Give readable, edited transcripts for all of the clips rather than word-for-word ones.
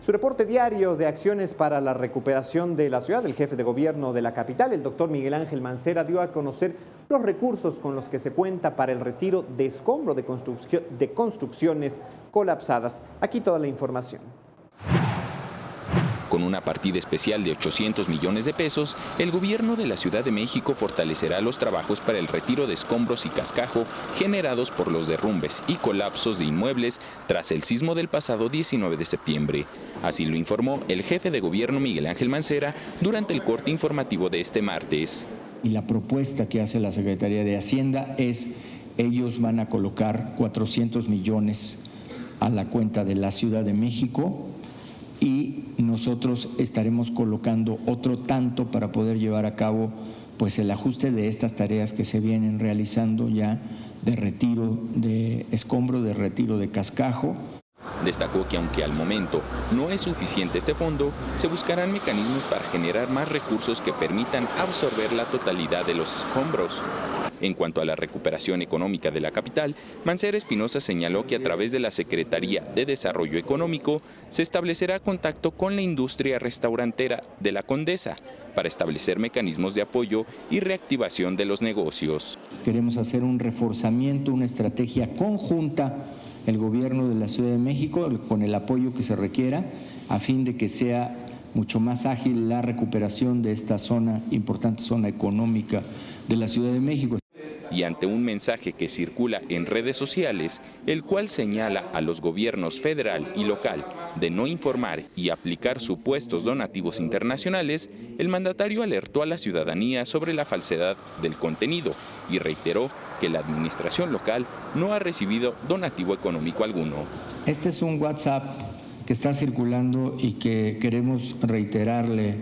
Su reporte diario de acciones para la recuperación de la ciudad, el jefe de gobierno de la capital, el doctor Miguel Ángel Mancera, dio a conocer los recursos con los que se cuenta para el retiro de escombro de construcciones colapsadas. Aquí toda la información. Con una partida especial de 800 millones de pesos, el gobierno de la Ciudad de México fortalecerá los trabajos para el retiro de escombros y cascajo generados por los derrumbes y colapsos de inmuebles tras el sismo del pasado 19 de septiembre. Así lo informó el jefe de gobierno Miguel Ángel Mancera durante el corte informativo de este martes. Y la propuesta que hace la Secretaría de Hacienda es, ellos van a colocar 400 millones a la cuenta de la Ciudad de México y nosotros estaremos colocando otro tanto para poder llevar a cabo pues el ajuste de estas tareas que se vienen realizando ya de retiro de escombro, de retiro de cascajo. Destacó que aunque al momento no es suficiente este fondo, se buscarán mecanismos para generar más recursos que permitan absorber la totalidad de los escombros. En cuanto a la recuperación económica de la capital, Mancera Espinosa señaló que a través de la Secretaría de Desarrollo Económico se establecerá contacto con la industria restaurantera de la Condesa para establecer mecanismos de apoyo y reactivación de los negocios. Queremos hacer un reforzamiento, una estrategia conjunta, el gobierno de la Ciudad de México, con el apoyo que se requiera, a fin de que sea mucho más ágil la recuperación de esta zona, importante zona económica de la Ciudad de México. Y ante un mensaje que circula en redes sociales, el cual señala a los gobiernos federal y local de no informar y aplicar supuestos donativos internacionales, el mandatario alertó a la ciudadanía sobre la falsedad del contenido y reiteró que la administración local no ha recibido donativo económico alguno. Este es un WhatsApp que está circulando y que queremos reiterarle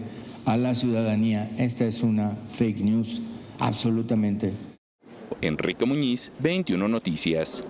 a la ciudadanía. Esta es una fake news, absolutamente. Enrique Muñiz, 21 Noticias.